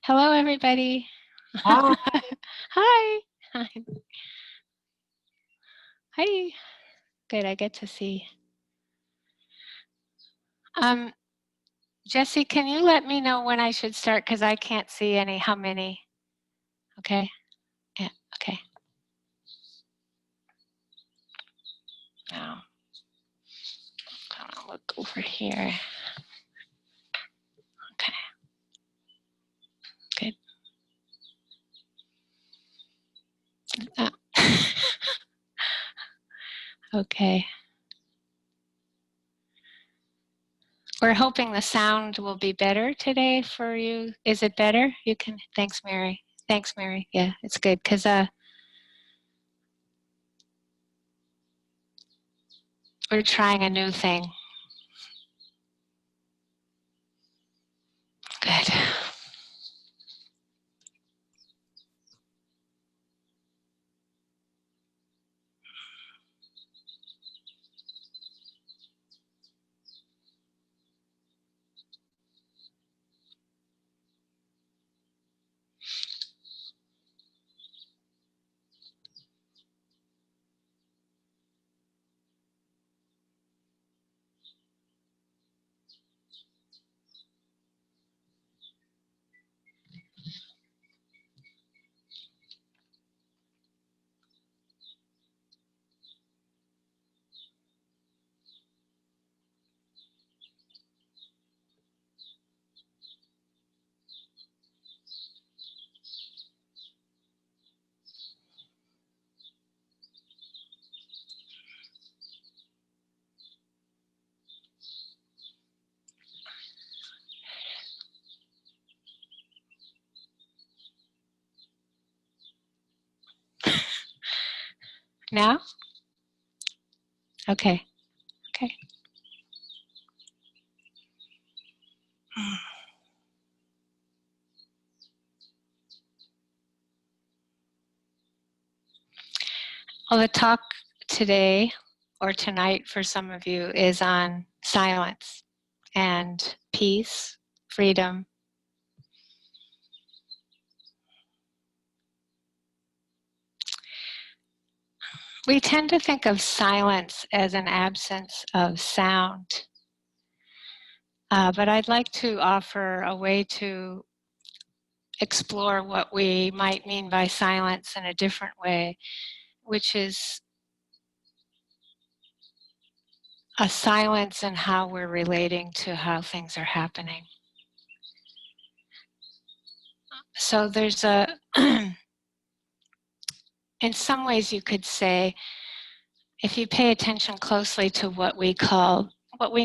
Hello, everybody. Hi. Hi. Hi. Hi. Good, I get to see. Um, Jesse, can you let me know when I should start? Because I can't see how many. Okay. Yeah. Okay. Now, I'm gonna look over here. Okay. Good. Okay. We're hoping the sound will be better today for you. Is it better? You can. Thanks, Mary. Thanks, Mary. Yeah, it's good because we're trying a new thing. Good. Now? Okay. Okay. Well, the talk today or tonight for some of you is on silence and peace, freedom. We tend to think of silence as an absence of sound, but I'd like to offer a way to explore what we might mean by silence in a different way, which is a silence in how we're relating to how things are happening. So there's in some ways you could say, if you pay attention closely to what we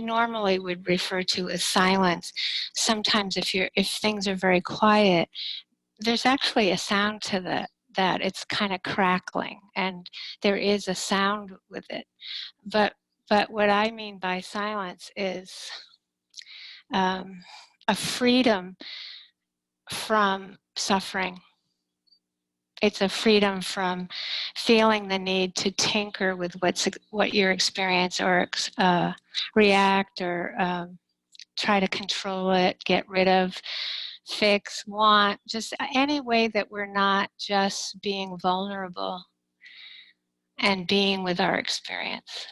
normally would refer to as silence, sometimes if things are very quiet, there's actually a sound to that it's kind of crackling, and there is a sound with it. But what I mean by silence is a freedom from suffering. It's a freedom from feeling the need to tinker with what your experience or react or try to control it, get rid of, fix, want, just any way that we're not just being vulnerable and being with our experience.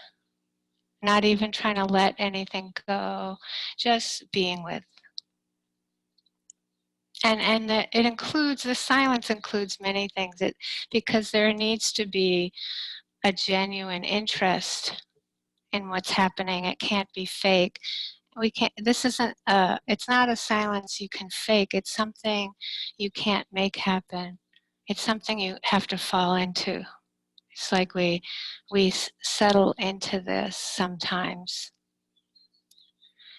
Not even trying to let anything go, just being with. And the silence includes many things, because there needs to be a genuine interest in what's happening. It can't be fake. It's not a silence you can fake. It's something you can't make happen. It's something you have to fall into. It's like we settle into this sometimes,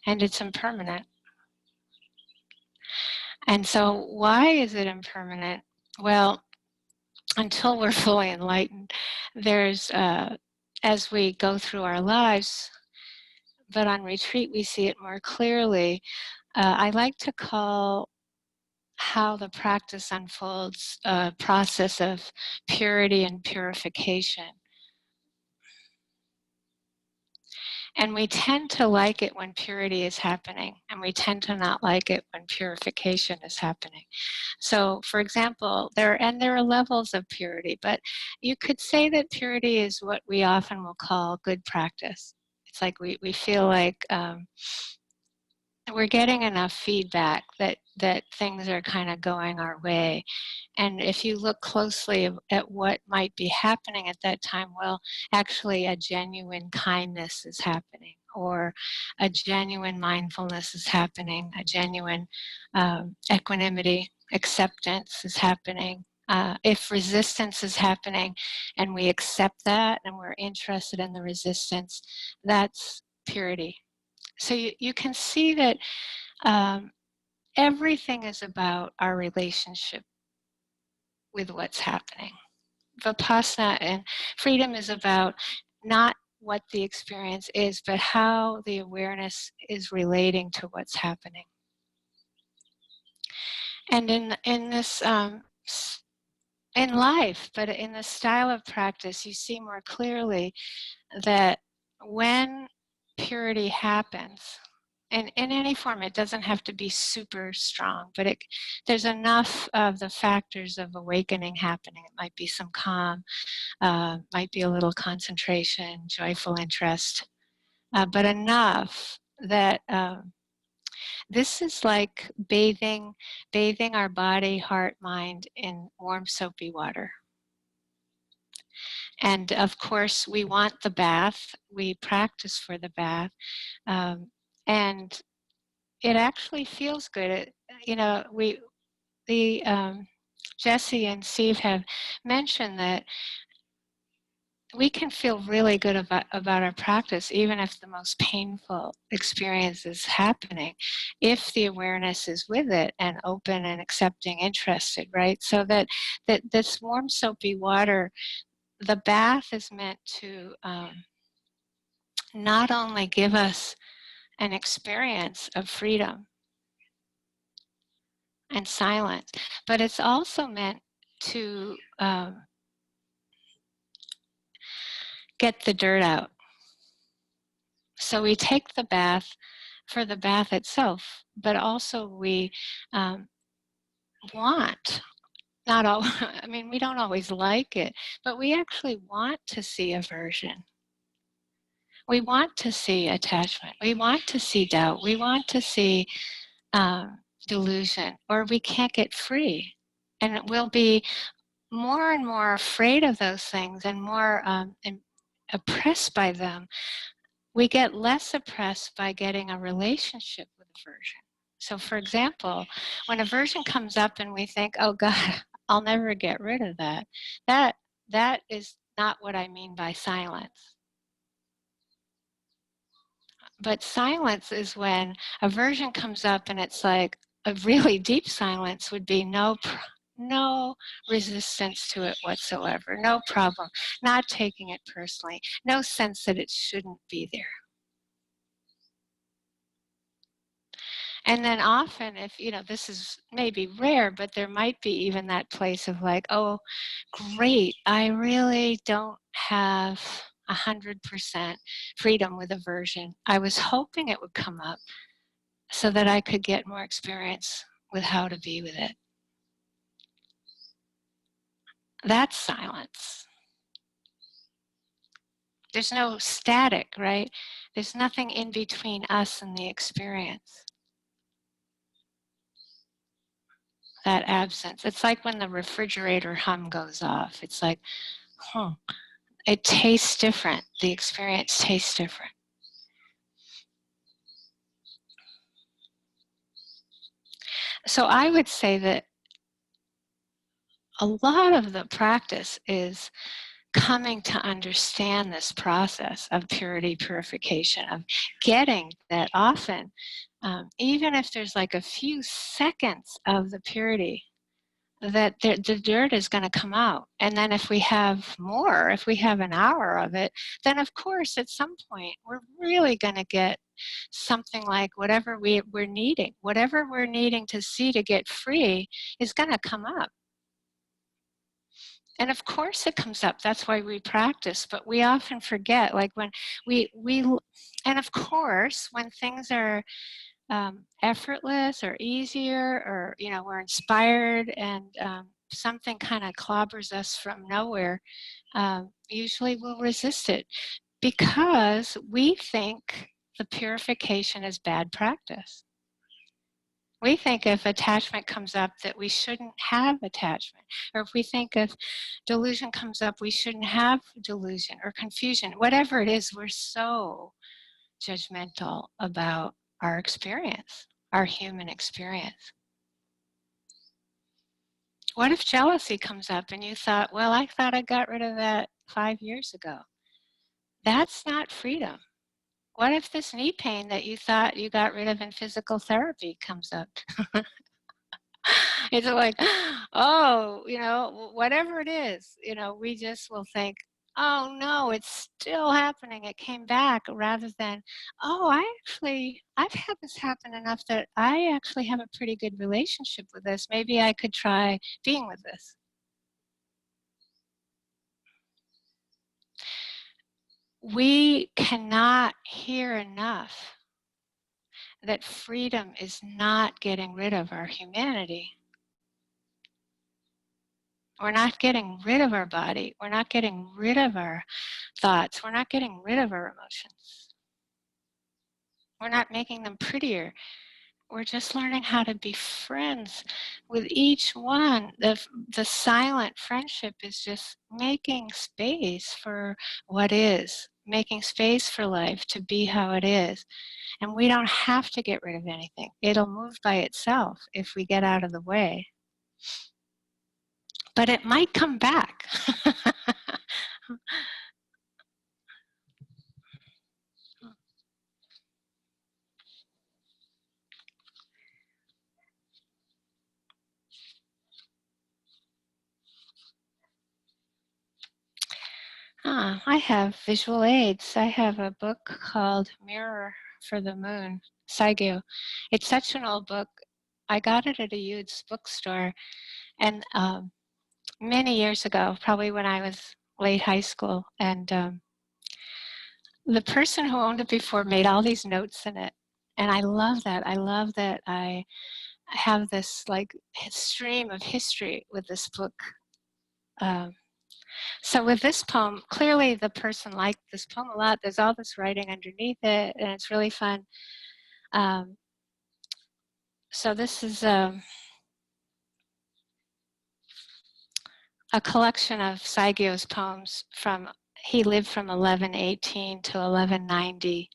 and it's impermanent. And so why is it impermanent? Well, until we're fully enlightened, there's, as we go through our lives, but on retreat we see it more clearly. I like to call how the practice unfolds a process of purity and purification. And we tend to like it when purity is happening, and we tend to not like it when purification is happening. So, for example, there are levels of purity, but you could say that purity is what we often will call good practice. It's like we feel like we're getting enough feedback that things are kind of going our way. And if you look closely at what might be happening at that time, well, actually a genuine kindness is happening, or a genuine mindfulness is happening, a genuine equanimity, acceptance is happening. If resistance is happening and we accept that and we're interested in the resistance, that's purity. So you can see that everything is about our relationship with what's happening. Vipassana and freedom is about not what the experience is, but how the awareness is relating to what's happening. And in this in life, but in the style of practice, you see more clearly that when purity happens, and in any form, it doesn't have to be super strong, but there's enough of the factors of awakening happening. It might be some calm, might be a little concentration, joyful interest, but enough that this is like bathing our body, heart, mind in warm, soapy water. And of course, we want the bath. We practice for the bath. And it actually feels good. Jesse and Steve have mentioned that we can feel really good about our practice, even if the most painful experience is happening, if the awareness is with it and open and accepting, interested, right? So that this warm, soapy water, the bath is meant to not only give us an experience of freedom and silence, but it's also meant to get the dirt out. So we take the bath for the bath itself, but also we want, not all, I mean, we don't always like it, but we actually want to see aversion. We want to see attachment. We want to see doubt. We want to see delusion, or we can't get free. And we'll be more and more afraid of those things and more oppressed by them. We get less oppressed by getting a relationship with aversion. So for example, when aversion comes up and we think, oh God, I'll never get rid of that, that is not what I mean by silence. But silence is when aversion comes up and it's like a really deep silence would be no resistance to it whatsoever, no problem, not taking it personally, no sense that it shouldn't be there. And then often, if, this is maybe rare, but there might be even that place of like, oh, great, I really don't have 100% freedom with aversion. I was hoping it would come up so that I could get more experience with how to be with it. That's silence. There's no static, right? There's nothing in between us and the experience. That absence. It's like when the refrigerator hum goes off. It's like, it tastes different. The experience tastes different. So I would say that a lot of the practice is coming to understand this process of purity, purification, of getting that often, even if there's like a few seconds of the purity, that the dirt is going to come out. And then if we have more, if we have an hour of it, then of course at some point we're really going to get something like whatever we're needing. Whatever we're needing to see to get free is going to come up. And of course it comes up. That's why we practice. But we often forget, like when and of course, when things are effortless or easier, or we're inspired, and something kind of clobbers us from nowhere, usually we'll resist it because we think the purification is bad practice. We think if attachment comes up that we shouldn't have attachment, or if we think if delusion comes up we shouldn't have delusion or confusion. Whatever it is, we're so judgmental about our experience, our human experience. What if jealousy comes up and you thought, well, I thought I got rid of that 5 years ago? That's not freedom. What if this knee pain that you thought you got rid of in physical therapy comes up? It's like, oh, whatever it is, we just will think, oh no, it's still happening. It came back, rather than, oh, I've had this happen enough that I actually have a pretty good relationship with this. Maybe I could try being with this. We cannot hear enough that freedom is not getting rid of our humanity. We're not getting rid of our body. We're not getting rid of our thoughts. We're not getting rid of our emotions. We're not making them prettier. We're just learning how to be friends with each one. The silent friendship is just making space for what is, making space for life to be how it is. And we don't have to get rid of anything. It'll move by itself if we get out of the way. But it might come back. I have visual aids. I have a book called Mirror for the Moon, Saigyo. It's such an old book. I got it at a youth's bookstore, and many years ago, probably when I was late high school, and the person who owned it before made all these notes in it. And I love that. I love that I have this like stream of history with this book. So with this poem, clearly the person liked this poem a lot. There's all this writing underneath it, and it's really fun. So this is a collection of Saigyo's poems he lived from 1118 to 1190.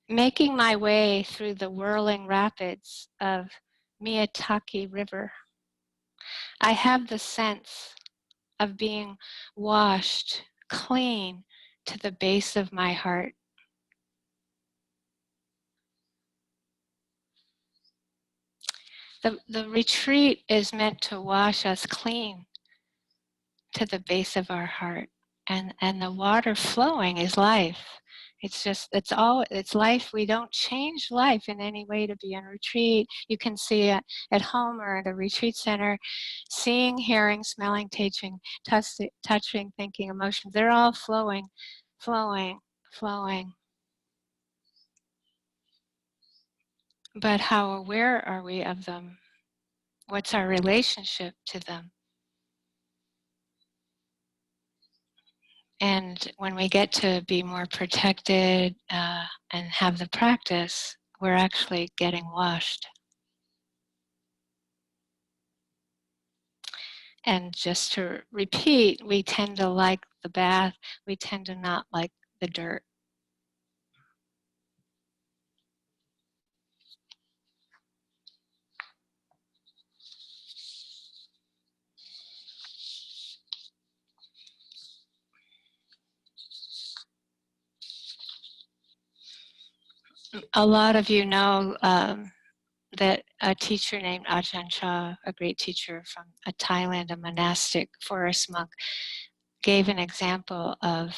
Making my way through the whirling rapids of Miyataki River, I have the sense of being washed clean to the base of my heart. The retreat is meant to wash us clean to the base of our heart. And the water flowing is life. It's life. We don't change life in any way to be in retreat. You can see it at home or at a retreat center, seeing, hearing, smelling, touching, thinking, emotions. They're all flowing, flowing, flowing. But how aware are we of them? What's our relationship to them? And when we get to be more protected and have the practice, we're actually getting washed. And just to repeat, we tend to like the bath, we tend to not like the dirt. A lot of you know that a teacher named Ajahn Chah, a great teacher from Thailand, a monastic forest monk, gave an example of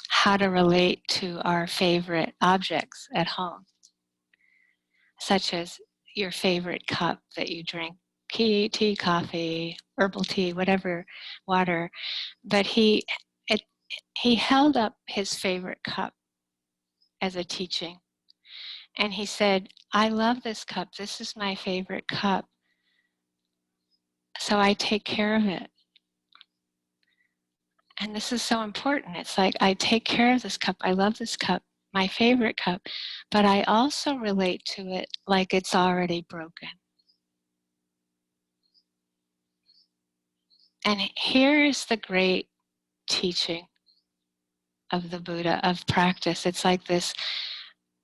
how to relate to our favorite objects at home. such as your favorite cup that you drink, tea, coffee, herbal tea, whatever, water. But it, he held up his favorite cup as a teaching. And he said, I love this cup. This is my favorite cup. So I take care of it. And this is so important. It's like, I take care of this cup. I love this cup, my favorite cup. But I also relate to it like it's already broken. And here's the great teaching of the Buddha, of practice. It's like this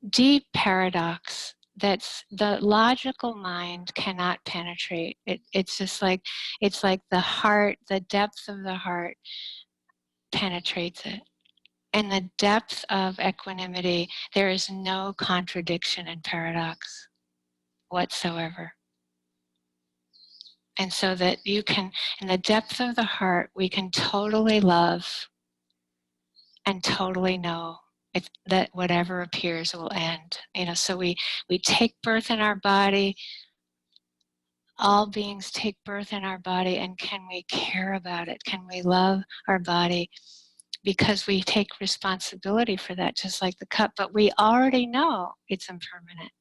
deep paradox that's the logical mind cannot penetrate. It's just like, it's like the heart, the depth of the heart penetrates it. In the depth of equanimity, there is no contradiction and paradox whatsoever. And so that you can, in the depth of the heart, we can totally love and totally know that whatever appears will end. So we take birth in our body. All beings take birth in our body, and can we care about it? Can we love our body? Because we take responsibility for that, just like the cup. But we already know it's impermanent.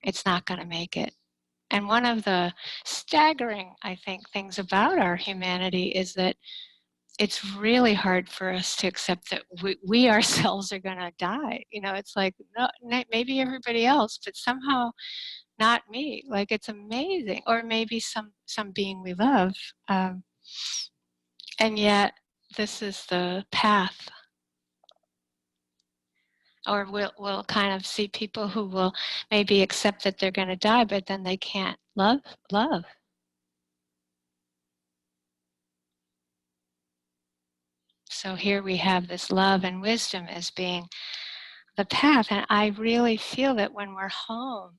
It's not going to make it. And one of the staggering, I think, things about our humanity is that it's really hard for us to accept that we ourselves are going to die. It's like, no, maybe everybody else, but somehow not me. Like, it's amazing. Or maybe some being we love. And yet, this is the path. Or we'll kind of see people who will maybe accept that they're going to die, but then they can't love. So here we have this love and wisdom as being the path. And I really feel that when we're home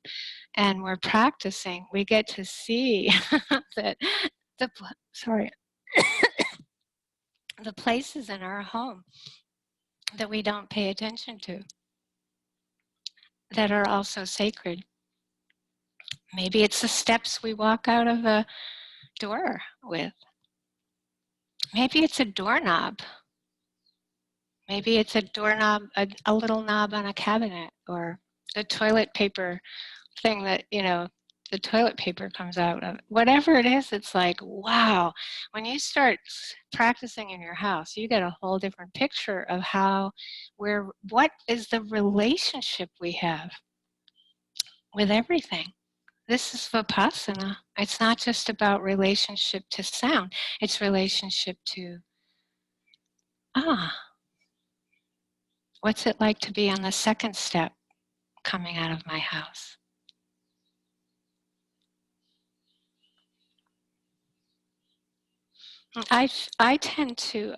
and we're practicing, we get to see that the places in our home that we don't pay attention to, that are also sacred. Maybe it's the steps we walk out of the door with. Maybe it's a doorknob. Maybe it's a doorknob, a little knob on a cabinet, or the toilet paper thing that, the toilet paper comes out of. Whatever it is, it's like, wow. When you start practicing in your house, you get a whole different picture of what is the relationship we have with everything. This is Vipassana. It's not just about relationship to sound. It's relationship to, what's it like to be on the second step coming out of my house? I tend to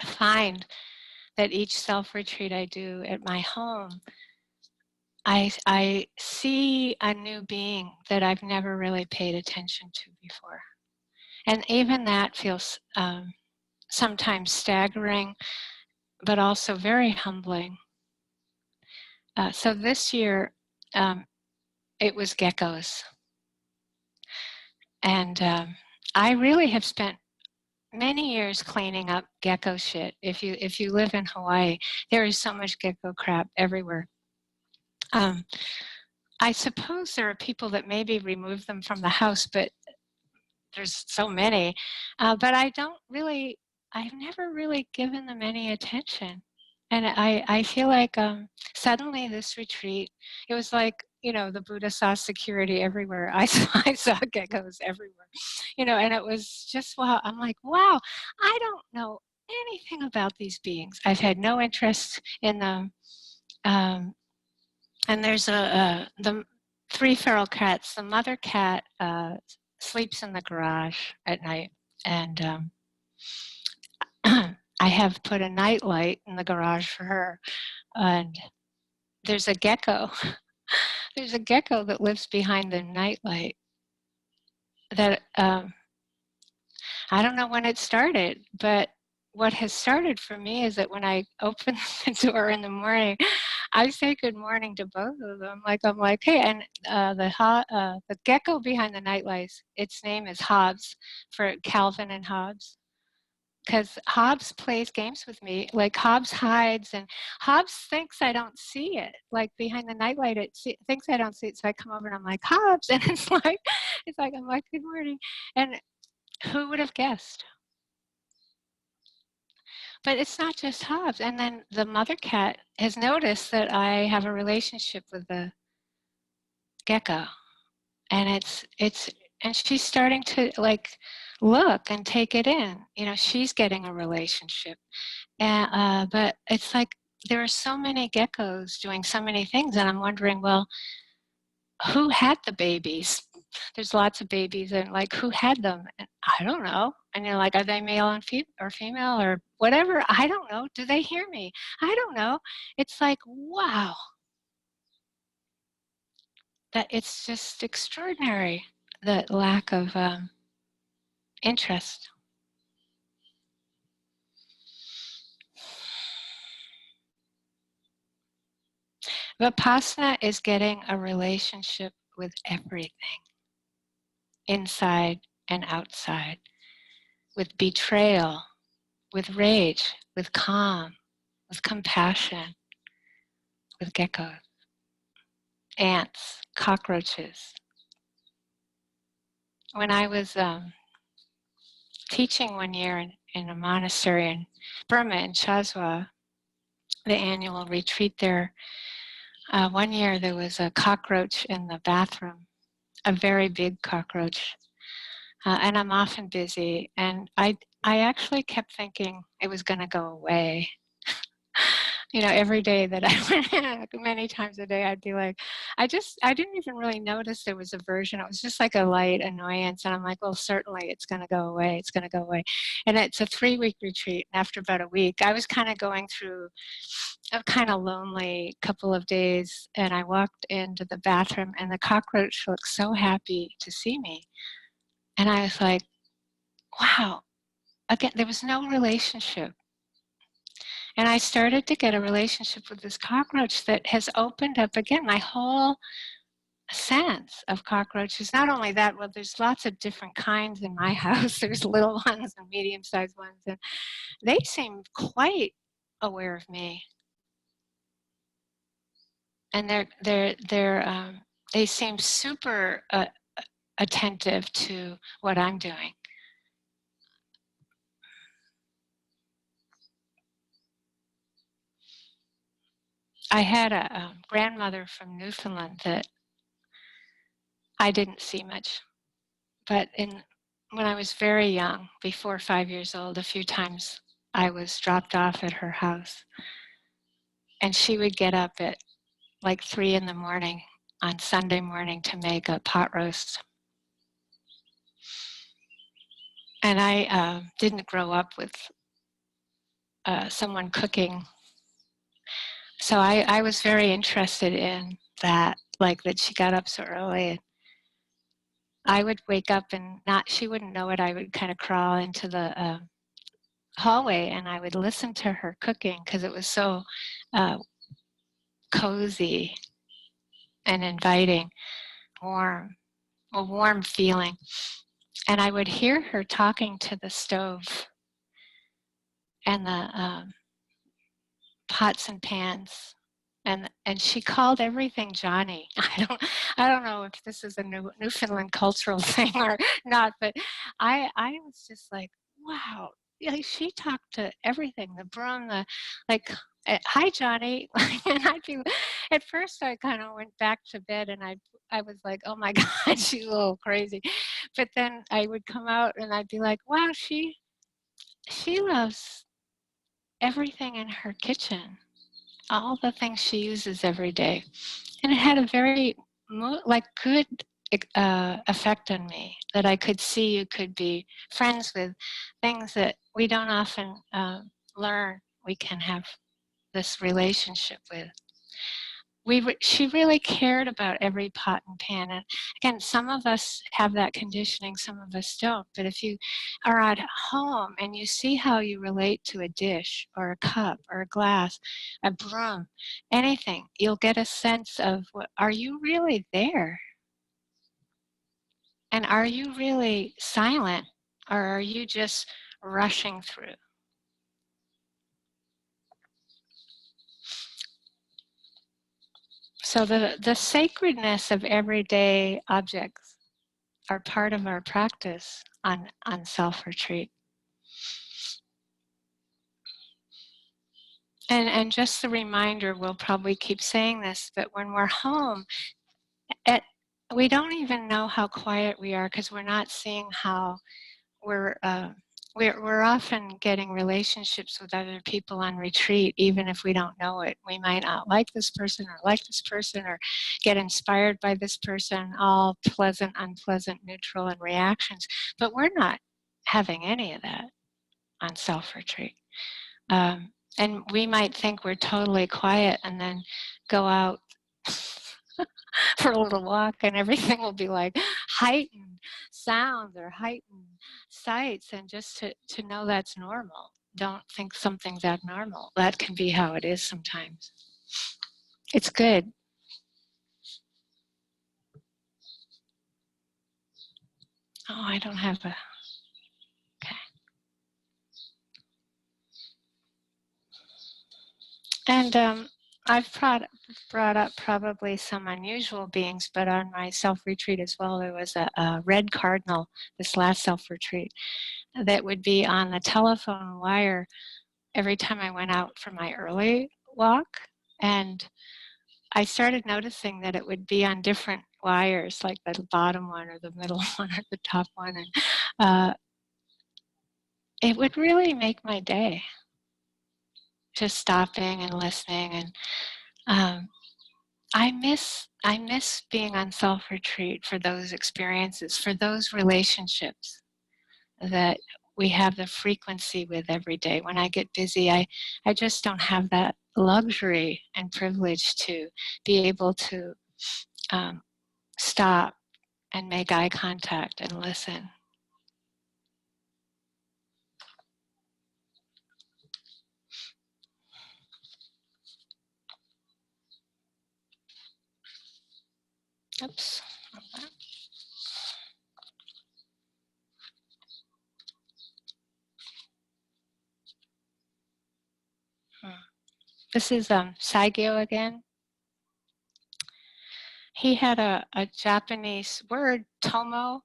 find that each self-retreat I do at my home, I see a new being that I've never really paid attention to before. And even that feels sometimes staggering, but also very humbling. So this year, it was geckos. And I really have spent many years cleaning up gecko shit. If you live in Hawaii, there is so much gecko crap everywhere. I suppose there are people that maybe remove them from the house, but there's so many. But I've never really given them any attention. And I feel like suddenly this retreat, it was like, the Buddha saw security everywhere. I saw geckos everywhere, and it was just, wow. I'm like, wow, I don't know anything about these beings. I've had no interest in them. And there's the 3 feral cats. The mother cat sleeps in the garage at night, and I have put a night light in the garage for her. And there's a gecko. There's a gecko that lives behind the night light. That I don't know when it started, but what has started for me is that when I open the door in the morning, I say good morning to both of them. I'm like, hey, and the gecko behind the nightlights, its name is Hobbs for Calvin and Hobbes. Because Hobbs plays games with me. Like Hobbs hides, and Hobbs thinks I don't see it. Like behind the nightlight, thinks I don't see it. So I come over and I'm like, Hobbs, and I'm like, good morning. And who would have guessed? But it's not just Hobbs. And then the mother cat has noticed that I have a relationship with the gecko, and and she's starting to like look and take it in. You know, she's getting a relationship. And, but it's like there are so many geckos doing so many things, and I'm wondering, well, who had the babies? There's lots of babies, and like, who had them? And I don't know. And you're like, are they male and or female or whatever? I don't know. Do they hear me? I don't know. It's like, wow, that it's just extraordinary, the lack of interest. Vipassana is getting a relationship with everything, inside and outside, with betrayal, with rage, with calm, with compassion, with geckos, ants, cockroaches. When I was teaching one year in a monastery in Burma, in Chazwa, the annual retreat there, one year there was a cockroach in the bathroom, a very big cockroach. And I'm often busy, and I actually kept thinking it was going to go away. You know, every day that I went in, many times a day, I'd be like, I didn't even really notice there was a version. It was just like a light annoyance. And I'm like, well, certainly it's going to go away. It's going to go away. And it's a 3-week retreat. And after about a week, I was kind of going through a kind of lonely couple of days. And I walked into the bathroom, and the cockroach looked so happy to see me. And I was like, wow, again, there was no relationship. And I started to get a relationship with this cockroach that has opened up again my whole sense of cockroaches. Not only that, well, there's lots of different kinds in my house. There's little ones and medium-sized ones, and they seem quite aware of me. And they seem super attentive to what I'm doing. I had a grandmother from Newfoundland that I didn't see much, but when I was very young, before 5 years old, a few times I was dropped off at her house, and she would get up at like 3 in the morning on Sunday morning to make a pot roast. And I didn't grow up with someone cooking, so I was very interested in that, like that she got up so early. I would wake up and she wouldn't know it. I would kind of crawl into the hallway, and I would listen to her cooking because it was so cozy and inviting, warm, a warm feeling. And I would hear her talking to the stove and the pots and pans. And she called everything Johnny. I don't know if this is a Newfoundland cultural thing or not, but I was just like, wow. Yeah, she talked to everything, the broom, the like, hi Johnny. And at first I kind of went back to bed, and I was like, oh my God, she's a little crazy. But then I would come out and I'd be like, wow, she loves everything in her kitchen, all the things she uses every day. And it had a very good effect on me, that I could see you could be friends with things that we don't often learn we can have this relationship with. she really cared about every pot and pan. And again, some of us have that conditioning, some of us don't. But if you are at home and you see how you relate to a dish or a cup or a glass, a broom, anything, you'll get a sense of, are you really there? And are you really silent, or are you just rushing through? So the sacredness of everyday objects are part of our practice on self-retreat. And just the reminder, we'll probably keep saying this, but when we're home, we don't even know how quiet we are because we're not seeing how we're often getting relationships with other people on retreat, even if we don't know it. We might not like this person or get inspired by this person, all pleasant, unpleasant, neutral, and reactions. But we're not having any of that on self-retreat. And we might think we're totally quiet and then go out for a little walk and everything will be like heightened sounds or heightened sights, and just to know that's normal. Don't think something's abnormal. That can be how it is sometimes. It's good. Oh, I don't have a... Okay. And I've brought up probably some unusual beings, but on my self-retreat as well, there was a red cardinal, this last self-retreat, that would be on the telephone wire every time I went out for my early walk. And I started noticing that it would be on different wires, like the bottom one or the middle one or the top one. And it would really make my day, just stopping and listening. And I miss being on self-retreat for those experiences, for those relationships that we have the frequency with every day. When I get busy, I just don't have that luxury and privilege to be able to stop and make eye contact and listen. Oops. This is Saigyo again. He had a Japanese word, tomo,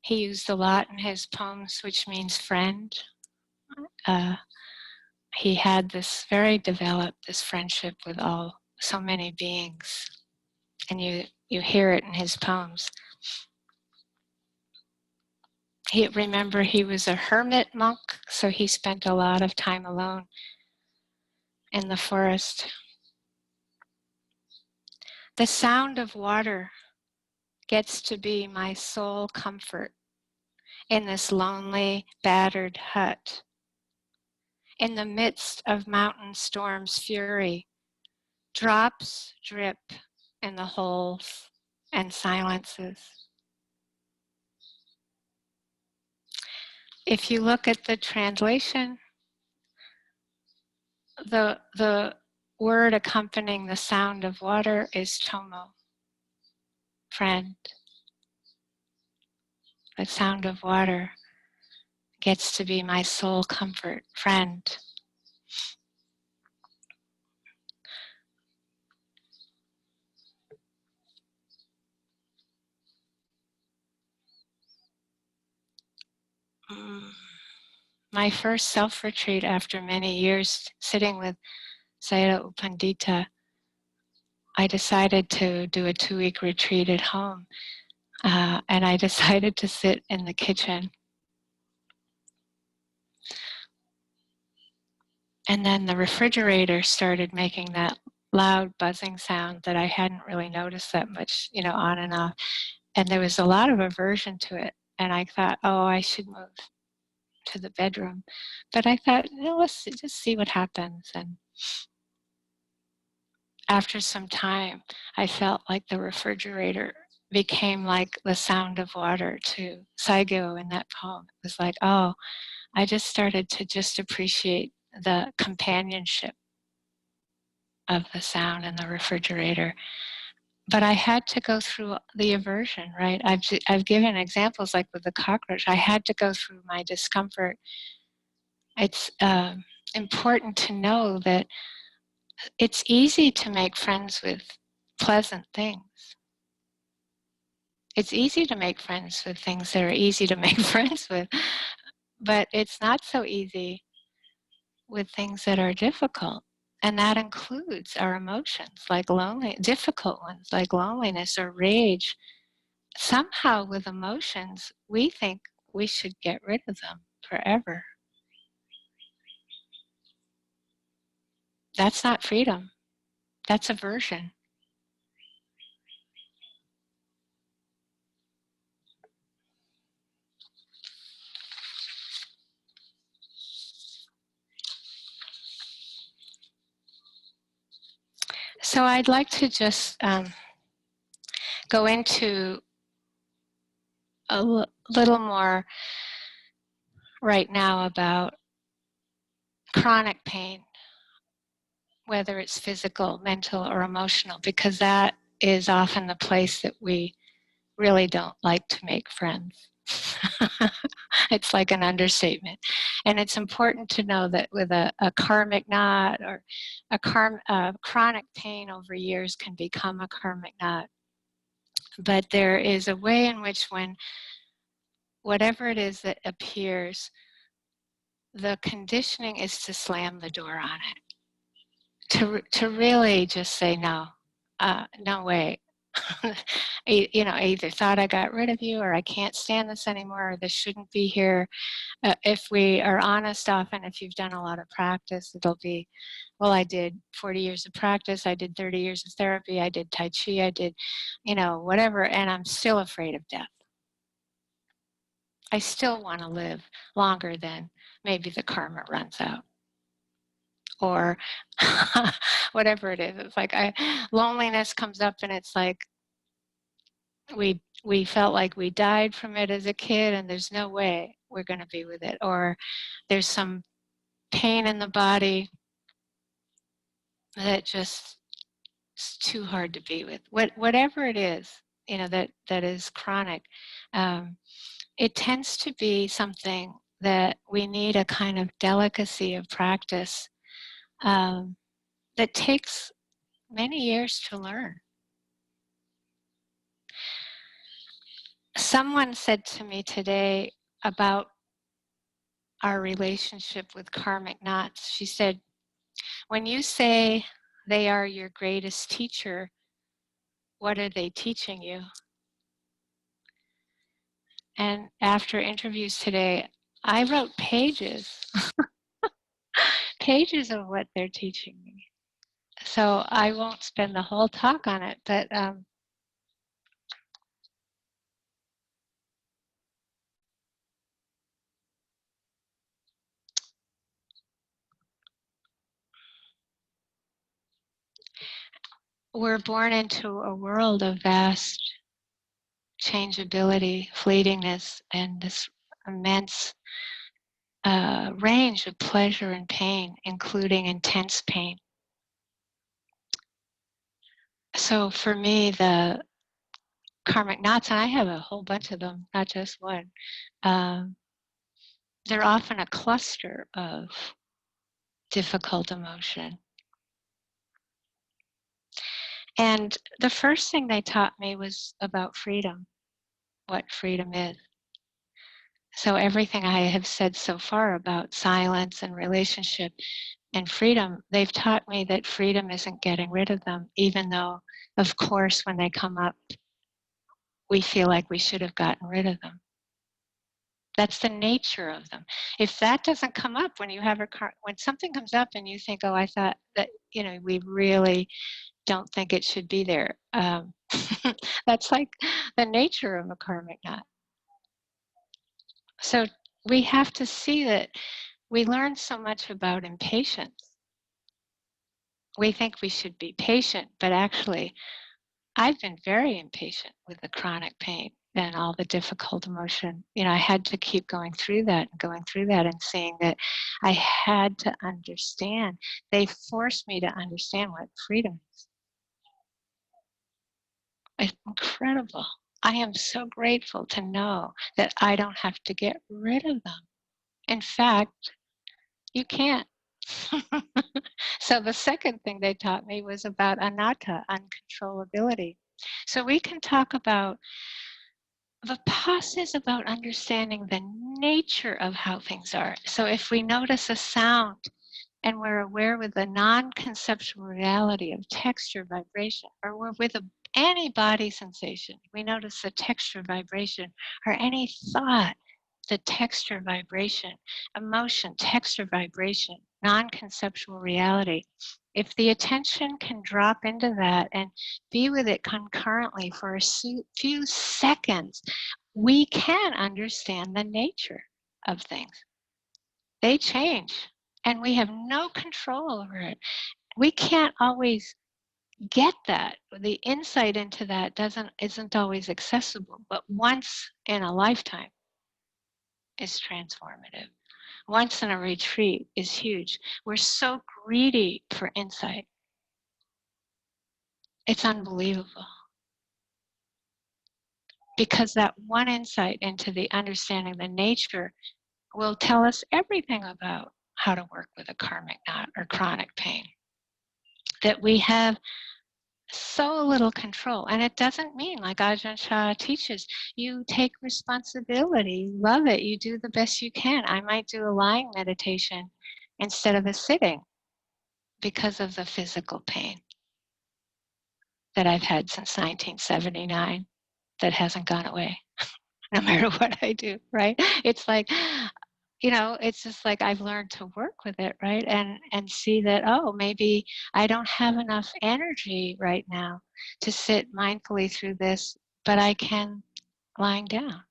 he used a lot in his poems, which means friend. He had this very developed, this friendship with so many beings. And you hear it in his poems. Remember, he was a hermit monk, so he spent a lot of time alone in the forest. The sound of water gets to be my sole comfort in this lonely, battered hut. In the midst of mountain storm's fury, drops drip in the holes and silences. If you look at the translation, the word accompanying the sound of water is tomo, friend. The sound of water gets to be my sole comfort, friend. My first self-retreat after many years sitting with Sayadaw U Pandita, I decided to do a 2-week retreat at home. And I decided to sit in the kitchen. And then the refrigerator started making that loud buzzing sound that I hadn't really noticed that much, on and off. And there was a lot of aversion to it. And I thought, oh, I should move to the bedroom. But I thought, let's just see what happens. And after some time, I felt like the refrigerator became like the sound of water to Saigyo in that poem. It was like, oh, I just started to just appreciate the companionship of the sound in the refrigerator. But I had to go through the aversion, right? I've given examples like with the cockroach. I had to go through my discomfort. It's important to know that it's easy to make friends with pleasant things. It's easy to make friends with things that are easy to make friends with, but it's not so easy with things that are difficult. And that includes our emotions, like difficult ones, like loneliness or rage. Somehow with emotions, we think we should get rid of them forever. That's not freedom. That's aversion. So I'd like to just go into a little more right now about chronic pain, whether it's physical, mental, or emotional, because that is often the place that we really don't like to make friends. It's like an understatement. And it's important to know that with a karmic knot or chronic pain over years can become a karmic knot. But there is a way in which when whatever it is that appears, the conditioning is to slam the door on it, to really just say no, no way. I either thought I got rid of you, or I can't stand this anymore, or this shouldn't be here. If we are honest, often if you've done a lot of practice, it'll be, well, I did 40 years of practice, I did 30 years of therapy, I did Tai Chi, I did, whatever, and I'm still afraid of death. I still want to live longer than maybe the karma runs out. Or whatever it is. It's like loneliness comes up and it's like we felt like we died from it as a kid and there's no way we're going to be with it. Or there's some pain in the body that just is too hard to be with. Whatever it is, that is chronic, it tends to be something that we need a kind of delicacy of practice that takes many years to learn. Someone said to me today about our relationship with karmic knots. She said, when you say they are your greatest teacher, what are they teaching you? And after interviews today, I wrote pages, pages of what they're teaching me. So I won't spend the whole talk on it, but we're born into a world of vast changeability, fleetingness, and this immense range of pleasure and pain, including intense pain. So for me, the karmic knots, and I have a whole bunch of them, not just one, um, they're often a cluster of difficult emotion. And the first thing they taught me was about freedom, what freedom is. So everything I have said so far about silence and relationship and freedom, they've taught me that freedom isn't getting rid of them, even though, of course, when they come up, we feel like we should have gotten rid of them. That's the nature of them. If that doesn't come up when you have when something comes up and you think, oh, I thought that, we really don't think it should be there. That's like the nature of a karmic knot. So we have to see that we learn so much about impatience. We think we should be patient, but actually, I've been very impatient with the chronic pain and all the difficult emotion. I had to keep going through that and going through that and seeing that I had to understand. They forced me to understand what freedom is. It's incredible. I am so grateful to know that I don't have to get rid of them. In fact, you can't. So the second thing they taught me was about anatta, uncontrollability. So we can talk about Vipassana is about understanding the nature of how things are. So if we notice a sound and we're aware with the non-conceptual reality of texture, vibration, or we're with any body sensation, we notice the texture, vibration, or any thought, the texture, vibration, emotion, texture, vibration, non-conceptual reality. If the attention can drop into that and be with it concurrently for a few seconds, we can understand the nature of things. They change, and we have no control over it. We can't always get that. The insight into that isn't always accessible, but once in a lifetime is transformative. Once in a retreat is huge. We're so greedy for insight. It's unbelievable. Because that one insight into the understanding the nature will tell us everything about how to work with a karmic knot or chronic pain. That we have so little control. And it doesn't mean, like Ajahn Chah teaches, you take responsibility, you love it, you do the best you can. I might do a lying meditation instead of a sitting because of the physical pain that I've had since 1979 that hasn't gone away, no matter what I do, right? It's like, it's just like I've learned to work with it, right? And see that, oh, maybe I don't have enough energy right now to sit mindfully through this, but I can lying down.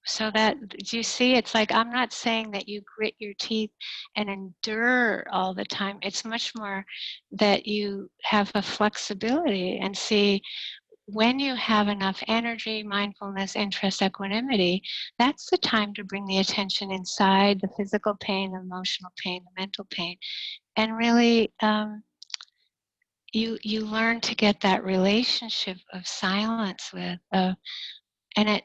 So that, do you see, it's like I'm not saying that you grit your teeth and endure all the time. It's much more that you have a flexibility and see when you have enough energy, mindfulness, interest, equanimity, that's the time to bring the attention inside the physical pain, the emotional pain, the mental pain, and really you learn to get that relationship of silence with, and it.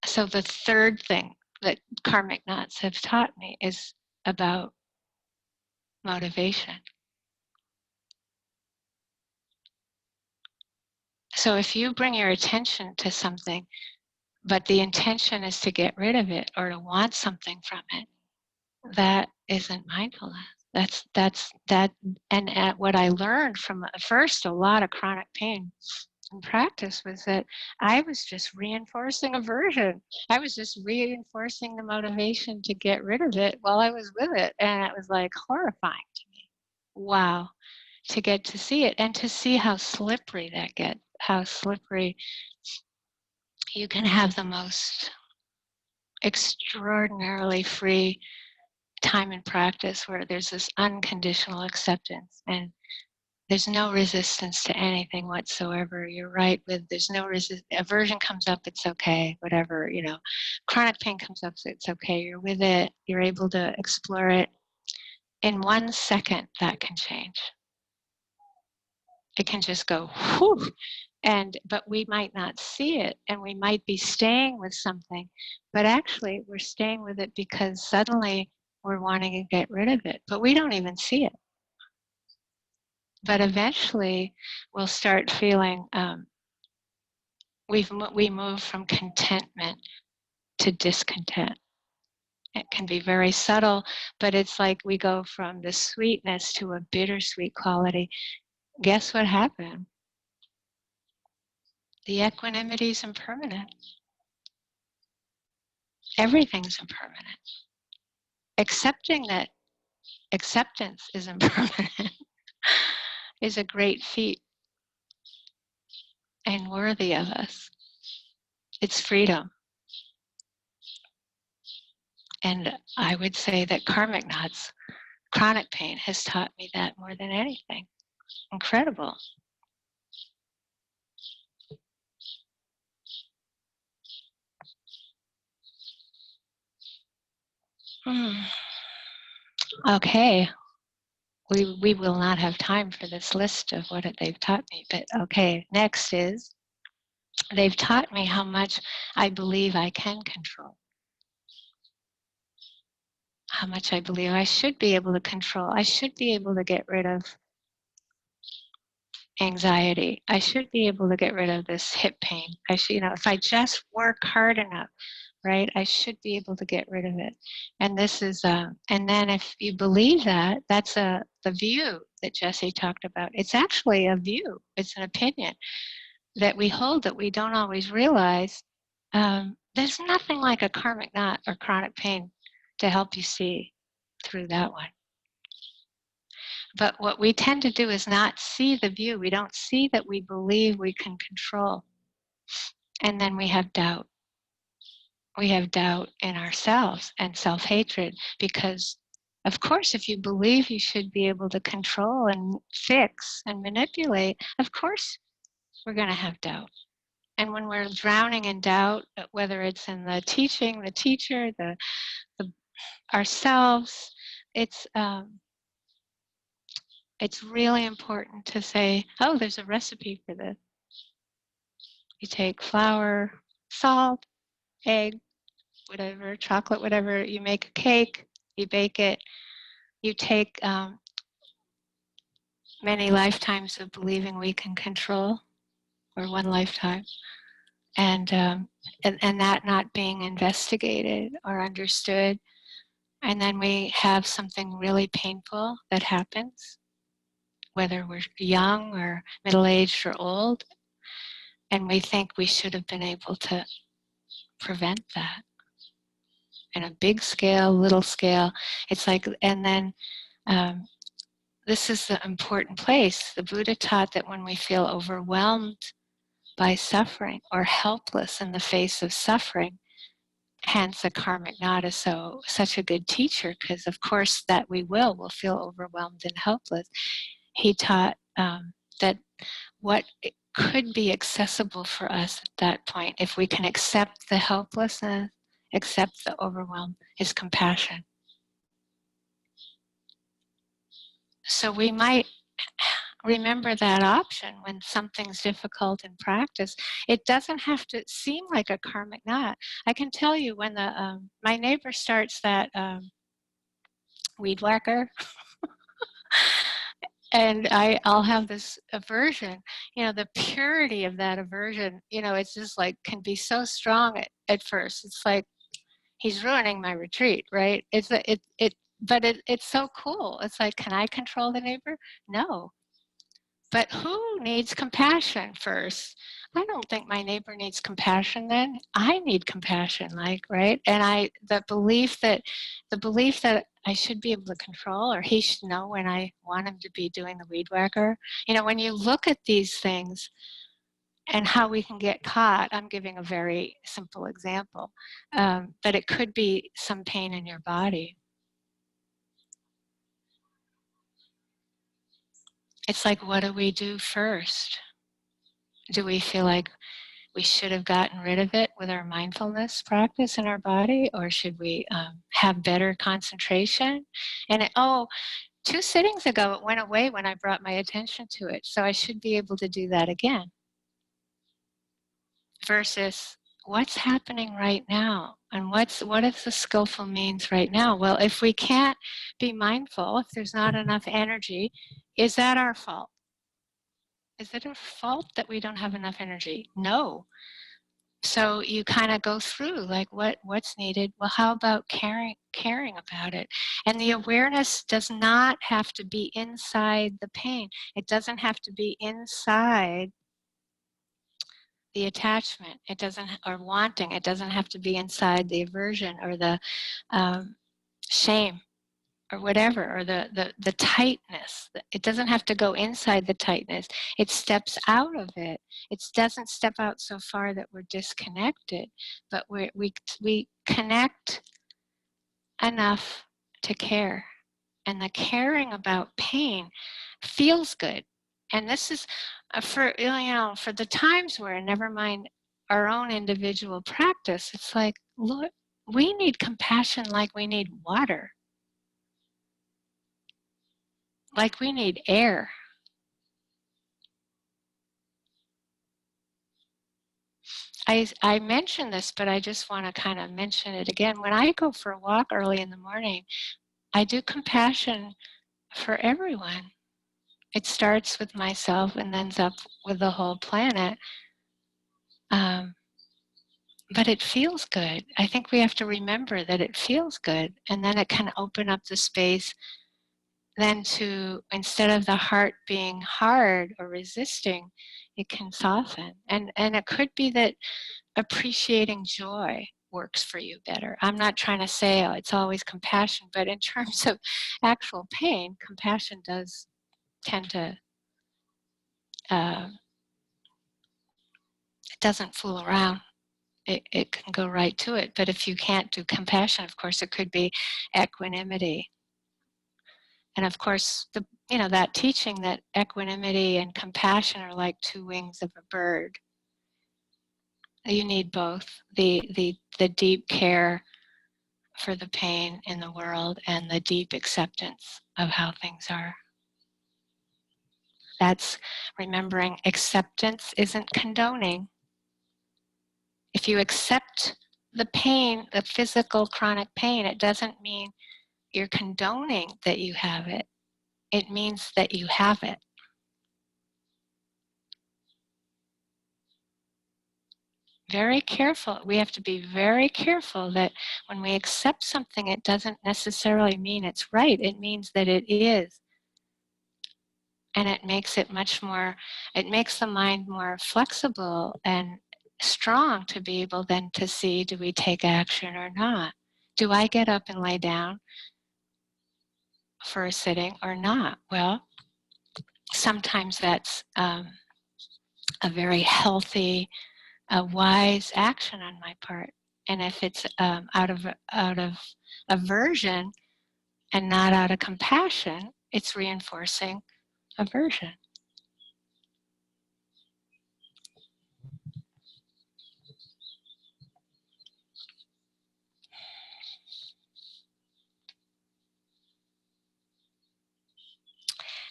So the third thing that karmic knots have taught me is about motivation. So if you bring your attention to something, but the intention is to get rid of it or to want something from it, that isn't mindfulness. That's that. And what I learned from first a lot of chronic pain in practice was that I was just reinforcing aversion. I was just reinforcing the motivation to get rid of it while I was with it, and it was like horrifying to me. Wow, to get to see it and to see how slippery that gets. How slippery you can have the most extraordinarily free time in practice where there's this unconditional acceptance and there's no resistance to anything whatsoever. You're right with there's no aversion comes up, it's okay, whatever, chronic pain comes up, so it's okay, you're with it, you're able to explore it. In 1 second that can change. It can just go whew, but we might not see it and we might be staying with something, but actually we're staying with it because suddenly we're wanting to get rid of it, but we don't even see it. But eventually we'll start feeling we move from contentment to discontent. It can be very subtle, but it's like we go from the sweetness to a bittersweet quality. Guess what happened? The equanimity is impermanent. Everything's impermanent. Accepting that acceptance is impermanent is a great feat and worthy of us. It's freedom. And I would say that karmic knots Chronic pain has taught me that more than anything. Incredible. Okay. We will not have time for this list of what they've taught me, but okay. Next is, they've taught me how much I believe I can control. How much I believe I should be able to control. I should be able to get rid of anxiety. I should be able to get rid of this hip pain. I should, if I just work hard enough, right, I should be able to get rid of it. And this is, and then if you believe that, that's the view that Jesse talked about. It's actually a view. It's an opinion that we hold that we don't always realize. There's nothing like a karmic knot or chronic pain to help you see through that one. But what we tend to do is not see the view. We don't see that we believe we can control. And then we have doubt. We have doubt in ourselves and self-hatred because, of course, if you believe you should be able to control and fix and manipulate, of course we're going to have doubt. And when we're drowning in doubt, whether it's in the teaching, the teacher, the ourselves, it's really important to say, oh, there's a recipe for this. You take flour, salt, egg, whatever, chocolate, whatever. You make a cake, you bake it. You take many lifetimes of believing we can control, or one lifetime, and that not being investigated or understood. And then we have something really painful that happens, whether we're young or middle-aged or old, and we think we should have been able to prevent that. In a big scale, little scale, it's like, and then this is the important place. The Buddha taught that when we feel overwhelmed by suffering or helpless in the face of suffering, hence a karmic knot is such a good teacher, because of course that we'll feel overwhelmed and helpless. He taught that what could be accessible for us at that point, if we can accept the helplessness, accept the overwhelm, is compassion. So we might remember that option when something's difficult in practice. It doesn't have to seem like a karmic knot. I can tell you when my neighbor starts that weed whacker, and I'll have this aversion, the purity of that aversion, it's just like can be so strong at first. It's like he's ruining my retreat, right? But it's so cool. It's like, can I control the neighbor? No. But who needs compassion first? I don't think my neighbor needs compassion then. I need compassion, right? And the belief that I should be able to control, or he should know when I want him to be doing the weed whacker. When you look at these things and how we can get caught, I'm giving a very simple example, but it could be some pain in your body. It's like, what do we do first? Do we feel like we should have gotten rid of it with our mindfulness practice in our body, or should we have better concentration? And 2 sittings ago, it went away when I brought my attention to it. So I should be able to do that again. Versus what's happening right now, and what is the skillful means right now? Well, if we can't be mindful, if there's not enough energy, is that our fault? Is it our fault that we don't have enough energy? No. So you kind of go through like what's needed. Well, how about caring about it? And the awareness does not have to be inside the pain. It doesn't have to be inside the attachment. It doesn't, or wanting. It doesn't have to be inside the aversion or the shame or whatever, or the tightness. It doesn't have to go inside the tightness. It steps out of it. It doesn't step out so far that we're disconnected, but we connect enough to care and the caring about pain feels good. And this is for, for the times where, never mind our own individual practice, it's like, look, we need compassion like we need water, like we need air. I mentioned this, but I just want to kind of mention it again. When I go for a walk early in the morning, I do compassion for everyone. It starts with myself and ends up with the whole planet. But it feels good. I think we have to remember that it feels good, and then it can open up the space then to, instead of the heart being hard or resisting, it can soften. And it could be that appreciating joy works for you better. I'm not trying to say it's always compassion, but in terms of actual pain, compassion does tend to, it doesn't fool around. It can go right to it. But if you can't do compassion, of course, it could be equanimity. And of course, that teaching that equanimity and compassion are like two wings of a bird. You need both, the deep care for the pain in the world and the deep acceptance of how things are. That's remembering acceptance isn't condoning. If you accept the pain, the physical chronic pain, it doesn't mean you're condoning that you have it. It means that you have it. Very careful. We have to be very careful that when we accept something, it doesn't necessarily mean it's right. It means that it is. And it makes it it makes the mind more flexible and strong to be able then to see, do we take action or not? Do I get up and lay down for a sitting or not? Well, sometimes that's a very healthy, a wise action on my part. And if it's out of aversion and not out of compassion, it's reinforcing aversion.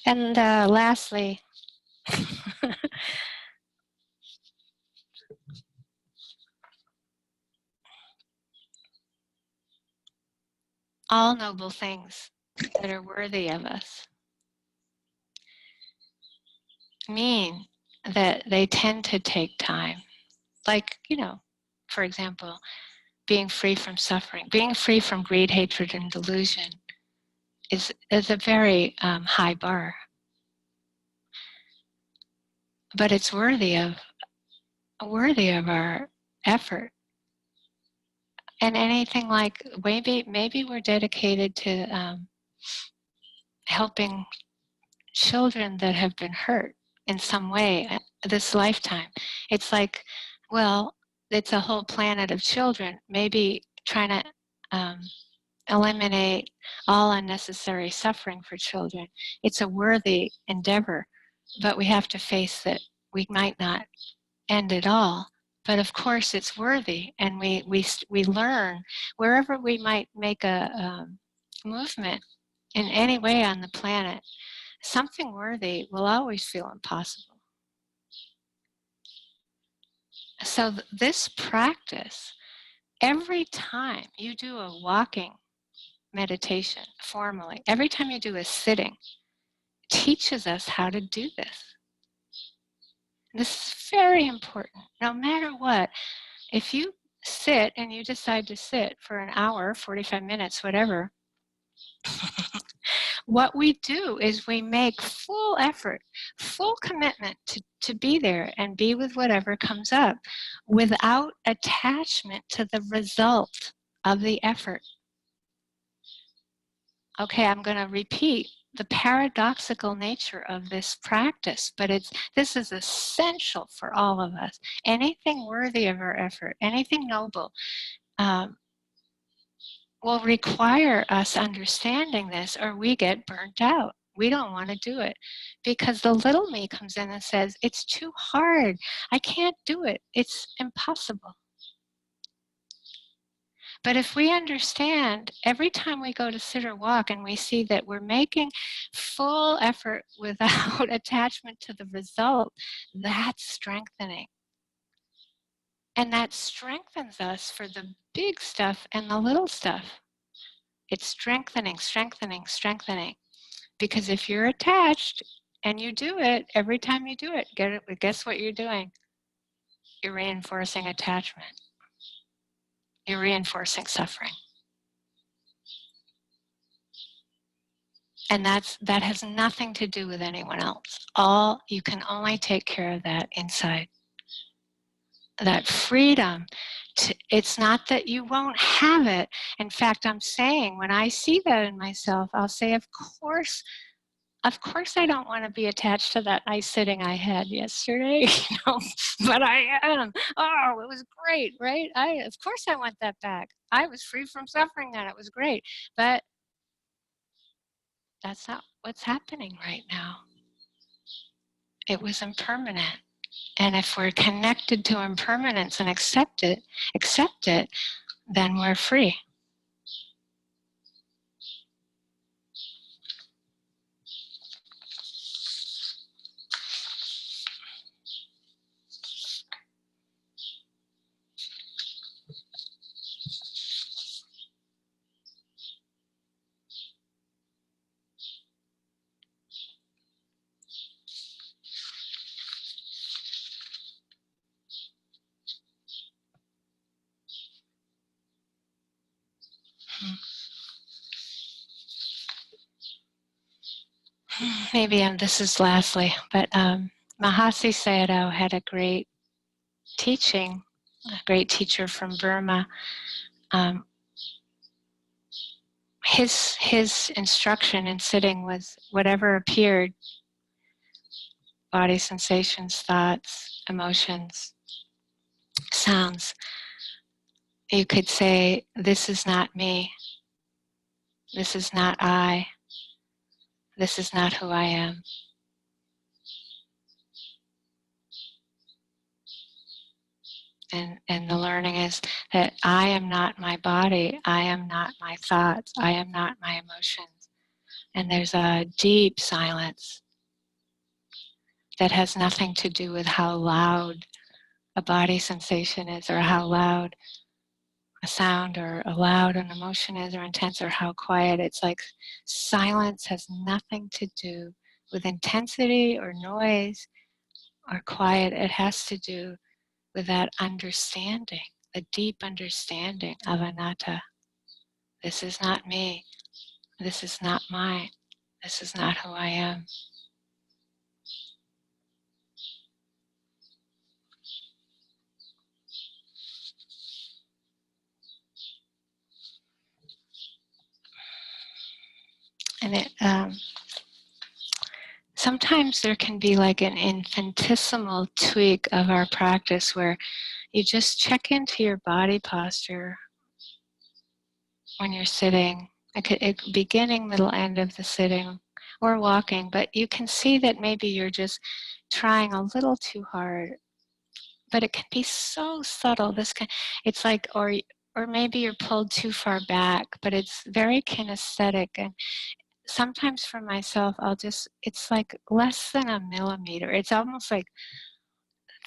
And lastly, all noble things that are worthy of us mean that they tend to take time. Like, for example, being free from suffering, being free from greed, hatred, and delusion is a very high bar. But it's worthy of our effort. And anything like, maybe we're dedicated to helping children that have been hurt in some way this lifetime. It's like, well, it's a whole planet of children. Maybe trying to eliminate all unnecessary suffering for children. It's a worthy endeavor, but we have to face that we might not end it all. But of course, it's worthy, and we learn wherever we might make a movement in any way on the planet. Something worthy will always feel impossible. So this practice, every time you do a walking meditation formally, every time you do a sitting, teaches us how to do this. This is very important. No matter what, if you sit and you decide to sit for an hour, 45 minutes, whatever, what we do is we make full effort, full commitment to be there and be with whatever comes up without attachment to the result of the effort. Okay, I'm going to repeat the paradoxical nature of this practice, but this is essential for all of us. Anything worthy of our effort, anything noble, will require us understanding this, or we get burnt out. We don't want to do it because the little me comes in and says, it's too hard. I can't do it. It's impossible. But if we understand, every time we go to sit or walk and we see that we're making full effort without attachment to the result, that's strengthening. And that strengthens us for the big stuff and the little stuff. It's strengthening, strengthening, strengthening. Because if you're attached and you do it, every time you do it, guess what you're doing? You're reinforcing attachment. You're reinforcing suffering. And that has nothing to do with anyone else. You can only take care of that inside. That freedom, it's not that you won't have it. In fact, I'm saying when I see that in myself, I'll say, of course I don't want to be attached to that nice sitting I had yesterday, but I am. Oh, it was great, right? Of course I want that back. I was free from suffering then. It was great. But that's not what's happening right now. It was impermanent. And if we're connected to impermanence and accept it, then we're free. Maybe this is lastly, but Mahasi Sayadaw had a great teaching, a great teacher from Burma. His instruction in sitting was whatever appeared, body sensations, thoughts, emotions, sounds, you could say, this is not me, this is not I, this is not who I am. And the learning is that I am not my body, I am not my thoughts, I am not my emotions. And there's a deep silence that has nothing to do with how loud a body sensation is, or how loud a sound, or how loud an emotion is, or intense, or how quiet. It's like silence has nothing to do with intensity or noise or quiet. It has to do with that understanding, the deep understanding of anatta. This is not me. This is not mine. This is not who I am. And it sometimes there can be like an infinitesimal tweak of our practice where you just check into your body posture when you're sitting, beginning, middle, end of the sitting, or walking, but you can see that maybe you're just trying a little too hard. But it can be so subtle. It's like, or maybe you're pulled too far back, but it's very kinesthetic. And sometimes for myself, it's like less than a millimeter. It's almost like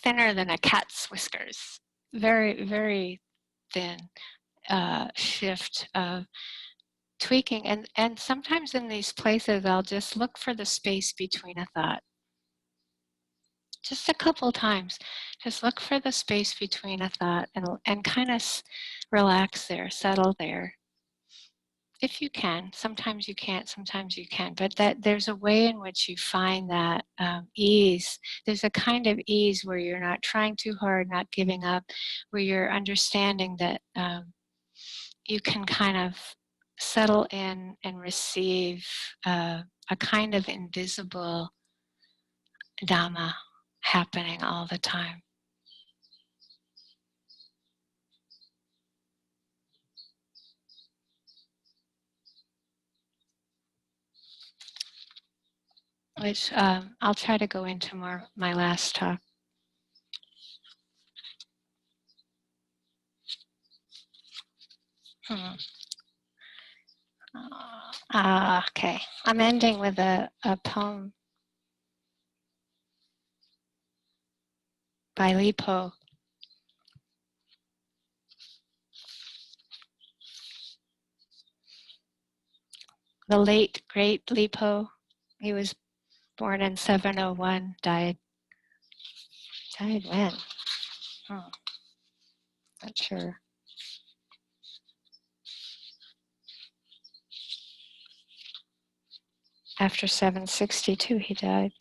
thinner than a cat's whiskers. Very, very thin shift of tweaking. And sometimes in these places, I'll just look for the space between a thought. Just a couple times. Just look for the space between a thought and kind of relax there, settle there. If you can. Sometimes you can't, sometimes you can. But that there's a way in which you find that ease. There's a kind of ease where you're not trying too hard, not giving up, where you're understanding that you can kind of settle in and receive a kind of invisible Dhamma happening all the time. which I'll try to go into more my last talk. Okay, I'm ending with a poem by Lipo. The late, great Lipo. He was born in 701, died when? Not sure. After 762, he died.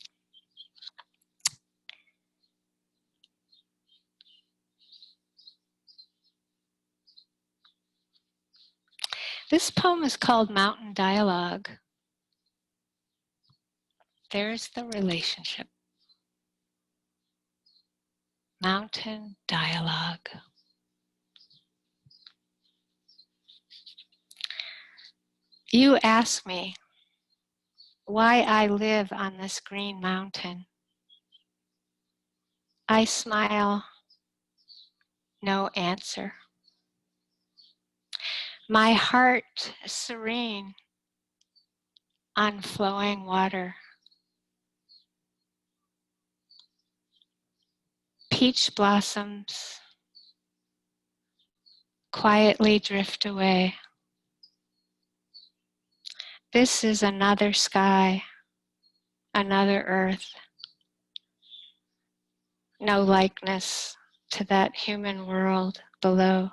This poem is called Mountain Dialogue. There's the relationship. Mountain Dialogue. You ask me why I live on this green mountain. I smile, no answer. My heart serene on flowing water. Peach blossoms quietly drift away. This is another sky, another earth. No likeness to that human world below.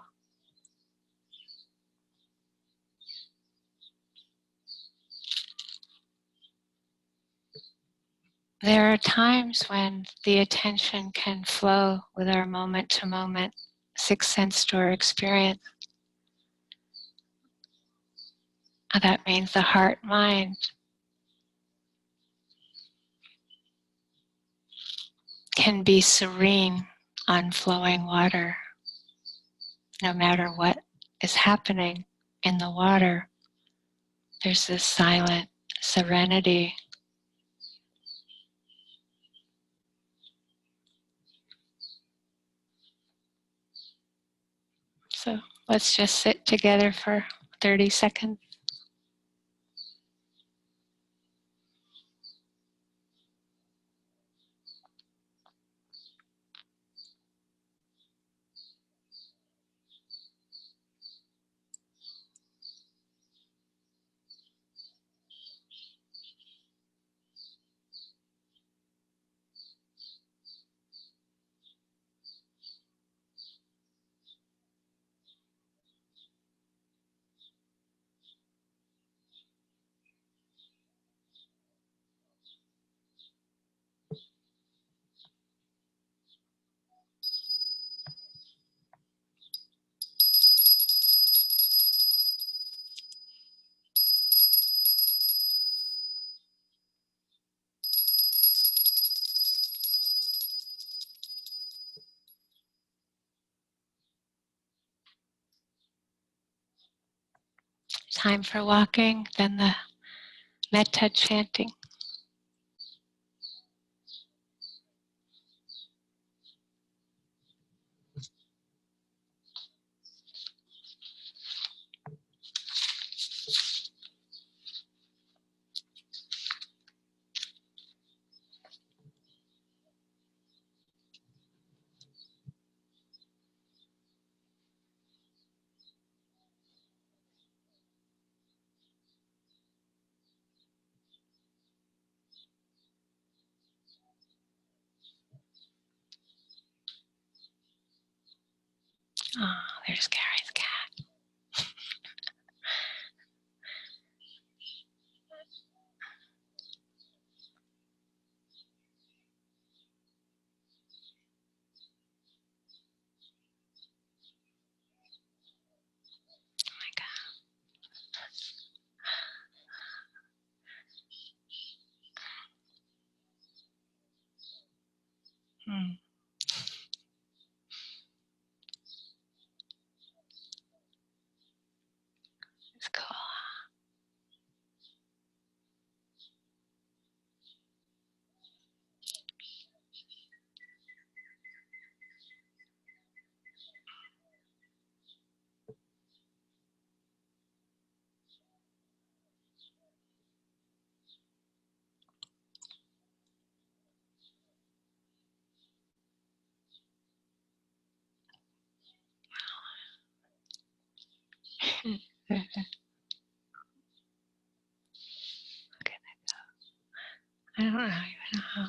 There are times when the attention can flow with our moment-to-moment sixth sense door experience. That means the heart-mind can be serene on flowing water. No matter what is happening in the water, there's this silent serenity. So let's just sit together for 30 seconds. Time for walking, then the metta chanting. Oh, there's Gary's cat. Oh my God. Okay. I don't know even know how.